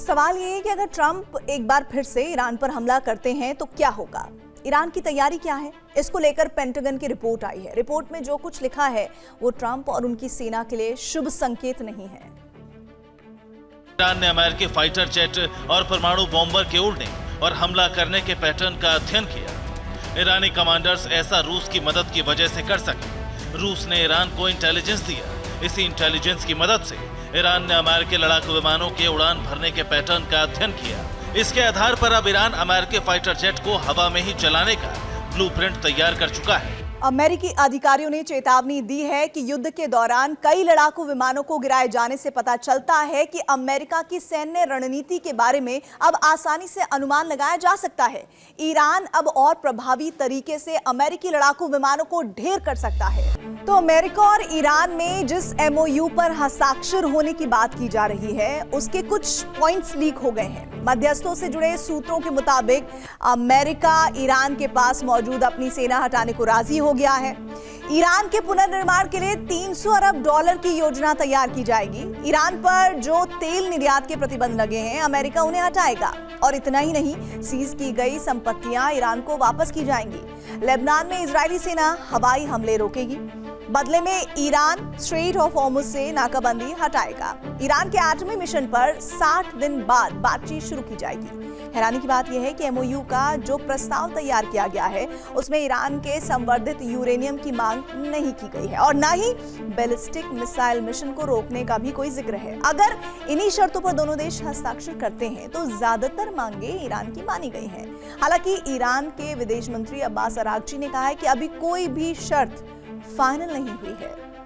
सवाल ये है कि अगर ट्रंप एक बार फिर से ईरान पर हमला करते हैं तो क्या होगा? ईरान की तैयारी क्या है? इसको लेकर पेंटागन की रिपोर्ट आई है। रिपोर्ट में जो कुछ लिखा है वो ट्रंप और उनकी सेना के लिए शुभ संकेत नहीं है। ईरान ने अमेरिकी फाइटर जेट और परमाणु बॉम्बर के उड़ने और हमला करने के पैटर्न का अध्ययन किया। ईरानी कमांडर्स ऐसा रूस की मदद की वजह से कर सके। रूस ने ईरान को इंटेलिजेंस दिया। इसी इंटेलिजेंस की मदद से ईरान ने अमेरिकी लड़ाकू विमानों के उड़ान भरने के पैटर्न का अध्ययन किया। इसके आधार पर अब ईरान अमेरिकी फाइटर जेट को हवा में ही चलाने का ब्लूप्रिंट तैयार कर चुका है। अमेरिकी अधिकारियों ने चेतावनी दी है कि युद्ध के दौरान कई लड़ाकू विमानों को गिराए जाने से पता चलता है कि अमेरिका की सैन्य रणनीति के बारे में अब आसानी से अनुमान लगाया जा सकता है। ईरान अब और प्रभावी तरीके से अमेरिकी लड़ाकू विमानों को ढेर कर सकता है। तो अमेरिका और ईरान में जिस एमओयू पर हस्ताक्षर होने की बात की जा रही है उसके कुछ पॉइंट्स लीक हो गए हैं। मध्यस्थों से जुड़े सूत्रों के मुताबिक अमेरिका ईरान के पास मौजूद अपनी सेना हटाने को राजी हो गया है। ईरान के पुनर्निर्माण के लिए 300 अरब डॉलर की योजना तैयार की जाएगी। ईरान पर जो तेल निर्यात के प्रतिबंध लगे हैं अमेरिका उन्हें हटाएगा। और इतना ही नहीं, सीज की गई संपत्तियां ईरान को वापस की जाएंगी। लेबनान में इजरायली सेना हवाई हमले रोकेगी। बदले में ईरान स्ट्रेट ऑफ हॉर्मुज से नाकाबंदी हटाएगा। ईरान के एटमी मिशन पर 60 दिन बाद बातचीत शुरू की जाएगी। हैरानी की बात यह है कि एमओयू का जो प्रस्ताव तैयार किया गया है उसमें ईरान के संवर्धित यूरेनियम की मांग नहीं की गई है और न ही बैलिस्टिक मिसाइल मिशन को रोकने का भी कोई जिक्र है। अगर इन्हीं शर्तों पर दोनों देश हस्ताक्षर करते हैं तो ज्यादातर मांगे ईरान की मानी गई हैं। हालांकि ईरान के विदेश मंत्री अब्बास अरागची ने कहा है कि अभी कोई भी शर्त फाइनल नहीं हुई है।